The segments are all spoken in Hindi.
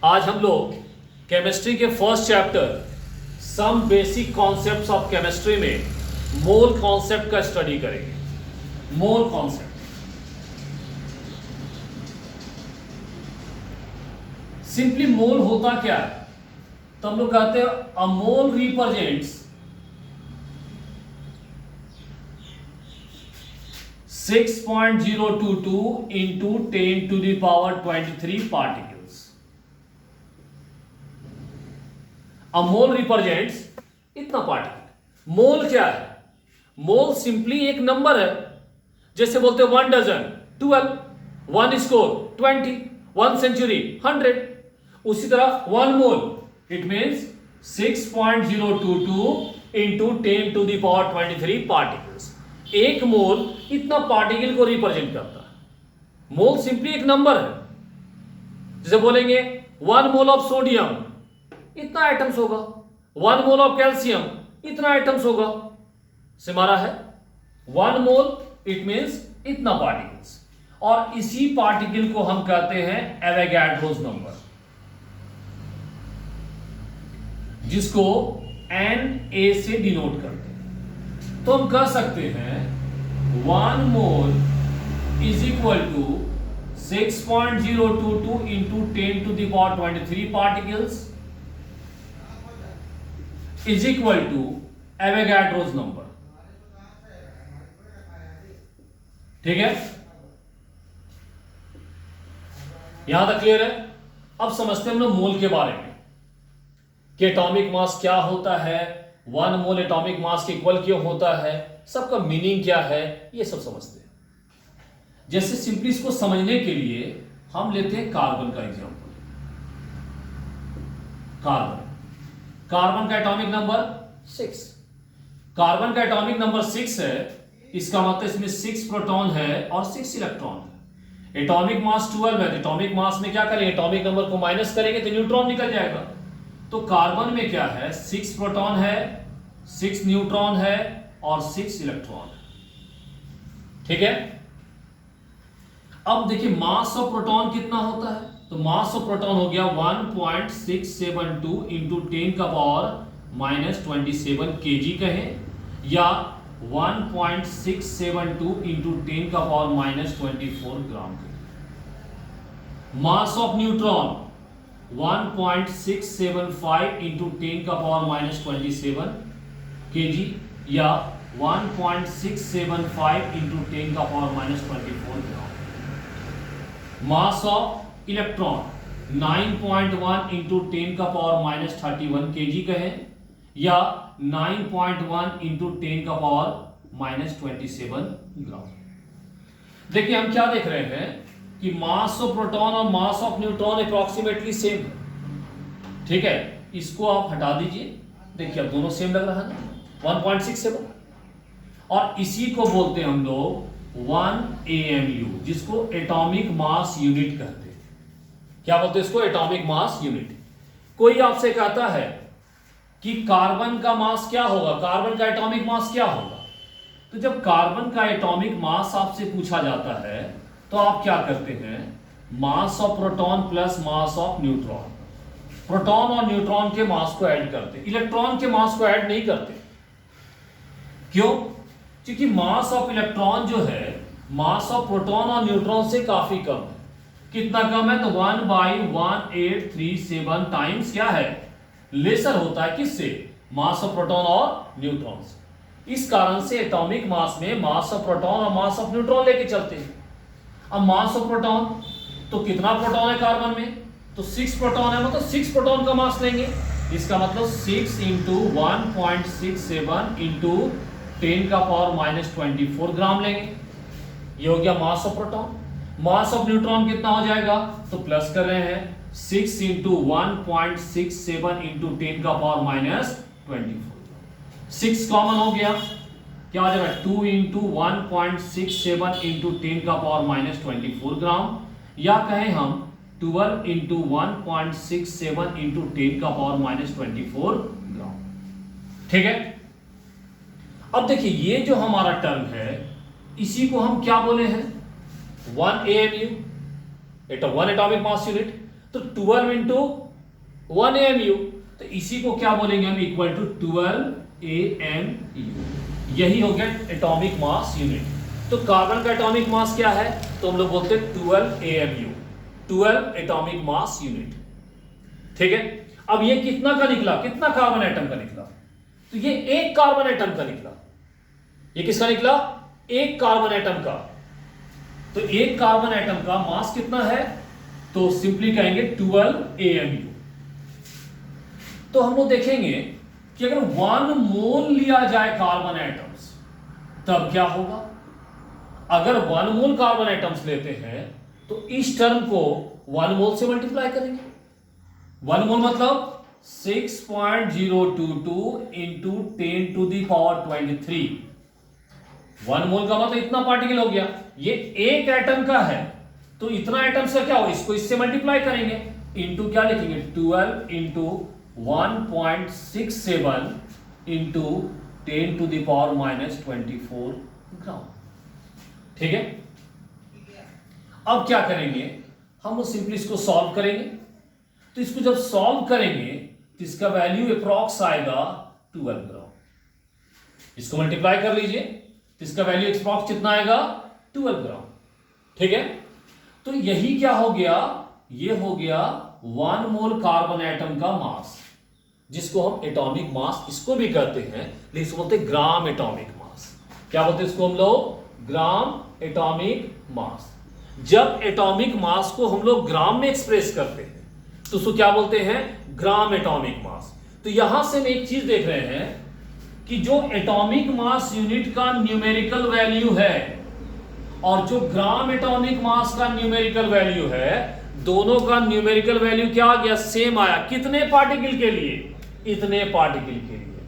आज हम लोग केमिस्ट्री के first chapter some basic concepts of chemistry में मोल कॉन्सेप्ट का स्टडी करेंगे। मोल कॉन्सेप्ट सिंपली मोल होता क्या है, तो हम लोग कहते हैं अ मोल represents 6.022 into 10 to the power 23 particles. A mole represents इतना पार्टिकल। मोल क्या है? मोल सिंपली एक नंबर है, जैसे बोलते हैं 1 डजन 12, 1 स्कोर 20, 1 सेंचुरी 100। उसी तरह 1 mole it means 6.022 into 10 to the power 23 particles। एक मोल इतना पार्टिकल को रिप्रेजेंट करता है। मोल सिंपली एक नंबर है, जैसे बोलेंगे 1 मोल ऑफ सोडियम इतना एटम्स होगा, 1 मोल ऑफ कैल्शियम इतना एटम्स होगा। से हमारा है 1 मोल इट मीन्स इतना पार्टिकल्स, और इसी पार्टिकल को हम कहते हैं एवोगाड्रोस नंबर, जिसको Na से डिनोट करते हैं। तो हम कह सकते हैं 1 mole is equal to 6.022 into 10 to the power 23 particles is equal to Avogadro's number. ठीक है, यहां तक क्लियर है। अब समझते हैं हम लोग मोल के बारे में कि एटॉमिक मास क्या होता है, 1 मोल एटॉमिक मास के इक्वल क्यों होता है, सबका मीनिंग क्या है, ये सब समझते हैं। जैसे सिंपली इसको समझने के लिए हम लेते हैं कार्बन का एग्जांपल। कार्बन का एटॉमिक नंबर 6। कार्बन का एटॉमिक नंबर 6 है, इसका मतलब इसमें 6 प्रोटॉन है और 6 इलेक्ट्रॉन है। एटॉमिक मास 12 है, एटॉमिक मास में क्या करेंगे, एटॉमिक नंबर को माइनस करेंगे तो न्यूट्रॉन निकल जाएगा। तो कार्बन में क्या है, 6 प्रोटॉन है, 6 न्यूट्रॉन है और 6 इलेक्ट्रॉन है। ठीक है, अब देखिए मास ऑफ प्रोटॉन कितना होता है, तो मास ऑफ प्रोटॉन हो गया 1.672 इंटू 10 का पावर -27 kg कहें, या 1.672 इंटू 10 का पावर -24 ग्राम कहें। मास ऑफ न्यूट्रॉन 1.675 इंटू 10 का पावर -27 kg, या 1.675 इंटू 10 का power -24 gram. Mass of electron 9.1 into 10 का पावर -31 kg कहें, या 9.1 इंटू 10 का पावर -27 ग्राम। देखिए हम क्या देख रहे हैं कि मास ऑफ प्रोटॉन और mass of neutron approximately same है। ठीक है, इसको आप हटा दीजिए, देखिए अब दोनों सेम लग रहा है ना, 1.67। और इसी को बोलते हैं हम लोग 1 AMU, जिसको एटॉमिक मास यूनिट कहते हैं। क्या बोलते हैं इसको, एटॉमिक मास यूनिट। कोई आपसे कहता है कि कार्बन का मास क्या होगा, कार्बन का एटॉमिक मास क्या होगा, तो जब कार्बन का एटॉमिक मास आपसे पूछा जाता है तो आप क्या करते हैं, mass of proton plus mass of neutron, proton और न्यूट्रॉन के मास को ऐड करते, इलेक्ट्रॉन के मास को ऐड नहीं करते। क्यों? क्योंकि मास ऑफ इलेक्ट्रॉन जो है मास ऑफ प्रोटॉन और न्यूट्रॉन से काफी कम है। कितना कम है, तो 1/1837 टाइम्स क्या है, लेसर होता है किससे, मास ऑफ प्रोटॉन और न्यूट्रॉन से। इस कारण से एटॉमिक मास में मास ऑफ प्रोटॉन और मास ऑफ न्यूट्रॉन लेके चलते हैं। अब मास ऑफ प्रोटॉन, तो कितना प्रोटॉन है कार्बन में, तो 6 प्रोटॉन है, मतलब 6 प्रोटॉन का मास लेंगे। इसका मतलब 6 इंटू 1.67 इंटू 10 का पावर -24 ग्राम लेंगे। ये हो गया mass of proton. Mass of neutron कितना हो जाएगा, तो प्लस कर रहे हैं 6 इंटू 1.67 इंटू 10 का पावर -24। 6 कॉमन हो गया, क्या हो जाएगा 2 इंटू 1.67 इंटू 10 का पावर -24 ग्राम, या कहें हम 12 इंटू 1.67 इंटू 10 का पावर -24 ग्राम। ठीक है, अब देखिए ये जो हमारा टर्म है इसी को हम क्या बोले हैं, 1 AMU, 1 एटॉमिक मास यूनिट। तो 12 इंटू 1 AMU, तो इसी को क्या बोलेंगे हम, इक्वल टू 12 AMU। यही हो गया एटॉमिक मास यूनिट। तो कार्बन का एटॉमिक मास क्या है, तो हम लोग बोलते हैं 12 AMU, 12 एटॉमिक मास यूनिट। ठीक है, अब ये कितना का निकला, कितना कार्बन एटम का निकला, तो ये एक कार्बन एटम का निकला। ये किसका निकला, एक कार्बन एटम का। तो एक कार्बन एटम का मास कितना है, तो सिंपली कहेंगे 12 AMU। तो हम लोग देखेंगे कि अगर 1 मोल लिया जाए कार्बन एटम्स, तब क्या होगा। अगर 1 मोल कार्बन एटम्स लेते हैं तो इस टर्म को 1 मोल से मल्टीप्लाई करेंगे। 1 मोल मतलब 6.022 इंटू 10 टू दी पावर 23। 1 मोल का मतलब इतना पार्टिकल हो गया। ये एक एटम का है, तो इतना एटम से क्या हो, इसको इससे मल्टीप्लाई करेंगे, इंटू क्या लिखेंगे, 12 into 1.67 into 10 to the power -24 gram. ठीक है, अब क्या करेंगे हम, सिंपली इसको सॉल्व करेंगे। तो इसको जब सॉल्व करेंगे तो इसका वैल्यू अप्रॉक्स आएगा 12 ग्राम। इसको मल्टीप्लाई कर लीजिए तो इसका वैल्यू अप्रॉक्स कितना आएगा, 12 ग्राम। ठीक है, तो यही क्या हो गया, ये हो गया 1 मोल कार्बन एटम का मास, जिसको हम एटॉमिक मास इसको भी कहते हैं, लेकिन इसको बोलते हैं ग्राम एटॉमिक मास। क्या बोलते हैं इसको हम लोग, ग्राम एटॉमिक मास। जब एटॉमिक मास को हम लोग ग्राम में एक्सप्रेस करते हैं तो उसको क्या बोलते हैं, ग्राम एटॉमिक मास। तो यहां से हम एक चीज देख रहे हैं कि जो एटॉमिक मास यूनिट का न्यूमेरिकल वैल्यू है और जो ग्राम एटॉमिक मास का न्यूमेरिकल वैल्यू है, दोनों का न्यूमेरिकल वैल्यू क्या आ गया, सेम आया। कितने पार्टिकल के लिए, इतने पार्टिकल के लिए।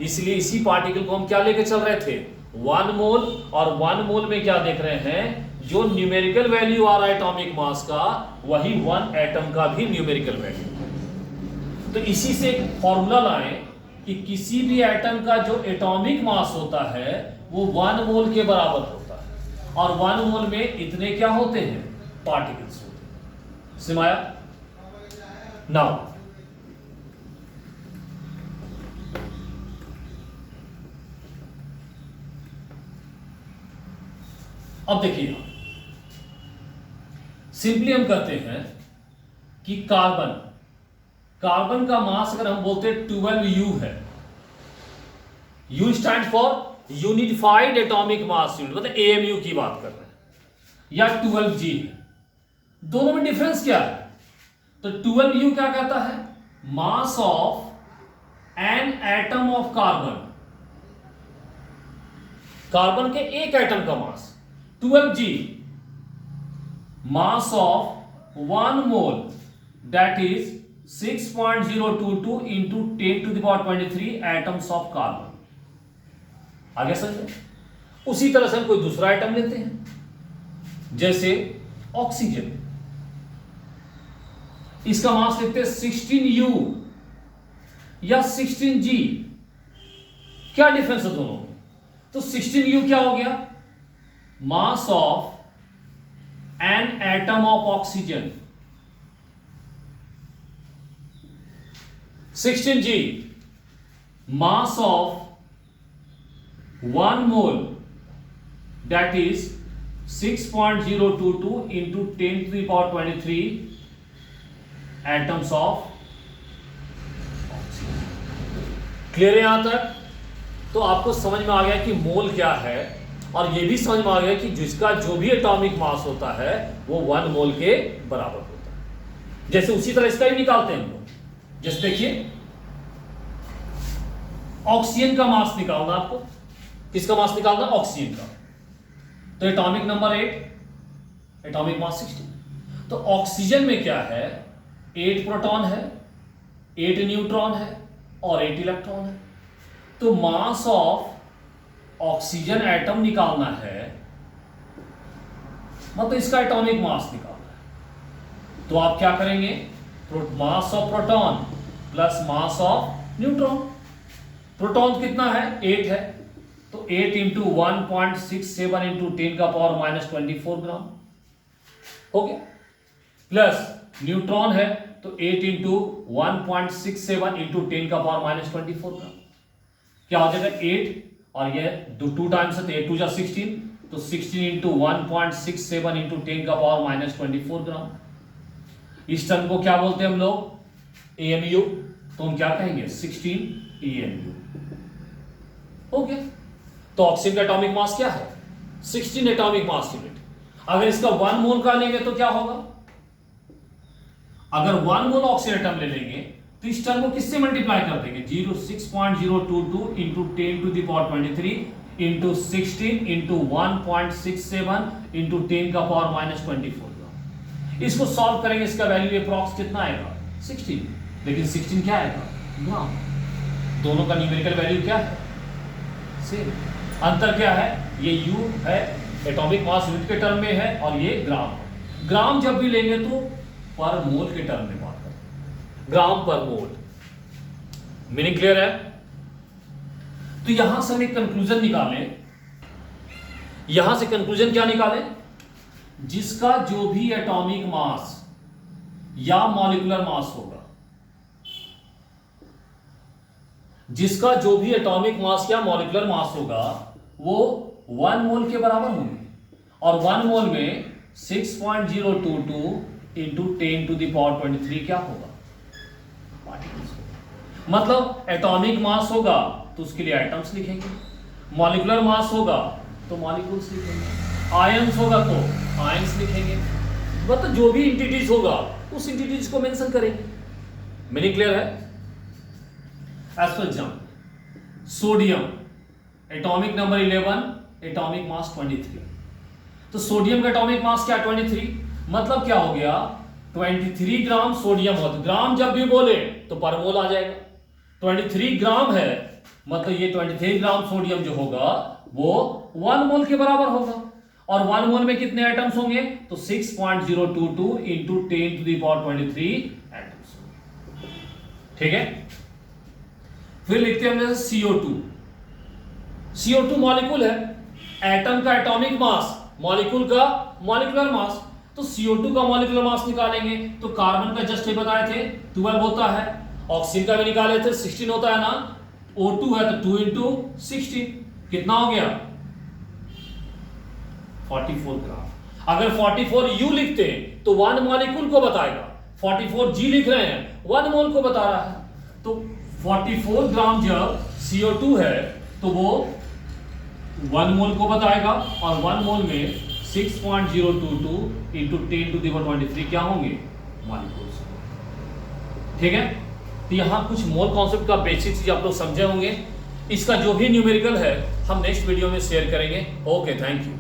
इसलिए इसी पार्टिकल को हम क्या लेके चल रहे थे, 1 मोल। और 1 मोल में क्या देख रहे हैं, जो न्यूमेरिकल वैल्यू आ रहा है एटॉमिक मास का, वही 1 एटम का भी न्यूमेरिकल वैल्यू। तो इसी से एक फॉर्मूला लाएं कि किसी भी एटम का जो एटॉमिक मास होता है वो 1 मोल के बराबर होता है, और 1 मोल में इतने क्या होते हैं, पार्टिकल्स होते हैं। सिमाया नाउ अब देखिए, सिंपली हम कहते हैं कि कार्बन का मास अगर हम बोलते हैं 12U है, U stand for unified atomic mass unit, मतलब AMU की बात कर रहे हैं, या 12G है। दोनों में डिफरेंस क्या है, तो 12U क्या कहता है, mass of an atom of carbon के एक एटम का मास। 12G mass of 1 mole, that is 6.022 into 10 to the power 23 atoms of carbon। आगे समझे, उसी तरह से हम कोई दूसरा एटम लेते हैं, जैसे ऑक्सीजन। इसका मास लिखते हैं 16U या 16G। क्या डिफरेंस है दोनों में, तो 16U क्या हो गया, mass of an atom of oxygen. 16G mass of 1 mole, that is 6.022 into 10 to the power 23 atoms of oxygen। Clear है यहां तक, तो आपको समझ में आ गया कि मोल क्या है, और यह भी समझ में आ गया कि जिसका जो भी एटॉमिक मास होता है वो 1 मोल के बराबर होता है। जैसे उसी तरह इसका ही निकालते हैं हम लोग। जैसे देखिए, ऑक्सीजन का मास निकालना, आपको किसका मास निकालना, ऑक्सीजन का। तो एटॉमिक नंबर 8, एटॉमिक मास 16। तो ऑक्सीजन में क्या है, 8 प्रोटॉन है, 8 न्यूट्रॉन है और 8 इलेक्ट्रॉन है। तो मास ऑफ ऑक्सीजन एटम निकालना है, मतलब इसका एटॉमिक मास निकालना है। तो आप क्या करेंगे, mass of proton plus mass of neutron. Proton कितना है, 8 है, तो 8 इंटू 1.67 इंटू 10 का पावर -24 ग्राम हो गया, प्लस न्यूट्रॉन है तो 8 इंटू 1.67 इंटू 10 का पावर माइनस 24 ग्राम। क्या हो जाएगा 8 और ये 2 टाइम्स है तो 8 2 जा 16, तो 16 इंटू 1.67 इंटू 10 का पावर माइनस 24 ग्राम। इस टर्म को क्या बोलते हैं हम लोग? एएमयू। तो हम क्या कहेंगे? 16 एएमयू। ओके, तो ऑक्सीजन का एटॉमिक मास क्या है? 16 एटॉमिक मास यूनिट। अगर इसका 1 मोल का लेंगे तो क्या होगा? अगर 1 मोल ऑक्सीजन एटम ले लेंगे तो इस टर्म को किससे मल्टीप्लाई कर देंगे? 6.022 into 10 to the power 23 into 16 into 1.67 into 10 का पावर माइनस 24। इसको सॉल्व करेंगे, इसका वैल्यू अप्रॉक्स कितना आएगा? 16। लेकिन 16 क्या आएगा? ग्राम। दोनों का न्यूमेरिकल वैल्यू क्या है? सेम। अंतर क्या है? ये U है एटॉमिक मास यूनिट के टर्म में है और ये ग्राम है। ग्राम जब भी लेंगे तो पर मोल के टर्म में बात करें, ग्राम पर मोल। मीनिंग क्लियर है? तो यहां से हम एक कंक्लूजन निकालें। यहां से कंक्लूजन क्या निकालें? जिसका जो भी एटॉमिक मास या मॉलिक्यूलर मास होगा, जिसका जो भी एटॉमिक मास या मॉलिक्यूलर मास होगा वो 1 मोल के बराबर होंगे। और 1 मोल में 6.022 इंटू 10 टू द पावर 23 क्या होगा? पार्टिकल्स होगा। मतलब एटॉमिक मास होगा तो उसके लिए एटम्स लिखेंगे, मॉलिक्यूलर मास होगा तो मॉलिक्यूल्स लिखेंगे, आयंस होगा तो आयंस लिखेंगे। मतलब जो भी इंटिटीज होगा उस इंटिटीज को मेंशन करेंगे। मीनिंग क्लियर है? As for example sodium atomic number 11, atomic mass 23। तो सोडियम का एटॉमिक मास क्या? 23। मतलब क्या हो गया? 23 ग्राम सोडियम हो। तो ग्राम जब भी बोले तो पर मोल आ जाएगा। 23 ग्राम है मतलब ये 23 ग्राम सोडियम जो होगा वो 1 मोल के बराबर होगा। और 1 मोल में कितने एटम्स होंगे? तो 6.022 into 10 to the power 23 atoms होंगे। ठीक है, फिर लिखते हैं हम CO2। CO2 मॉलिक्यूल है, एटम का एटॉमिक मास, मॉलिक्यूल का मॉलिक्यूलर मास। तो CO2 का मॉलिक्यूलर मास निकालेंगे तो कार्बन का जस्ट बताए थे 12 होता है, ऑक्सीजन का भी निकाले थे 16 होता है ना, O2 है तो 2 इंटू 16 कितना हो गया? 44 ग्राम। अगर 44 U लिखते हैं तो 1 मॉलिक्यूल को बताएगा, 44 G लिख रहे हैं 1 मोल को बता रहा है। तो 44 ग्राम जब CO2 है तो वो 1 मोल को बताएगा और 1 मोल में 6.022 इंटू 10 टू द पावर 23 क्या होंगे? मॉलिक्यूल्स। ठीक है, तो यहां कुछ मोल कॉन्सेप्ट का बेसिक चीज आप लोग समझे होंगे। इसका जो भी न्यूमेरिकल है हम नेक्स्ट वीडियो में शेयर करेंगे। Okay, thank you.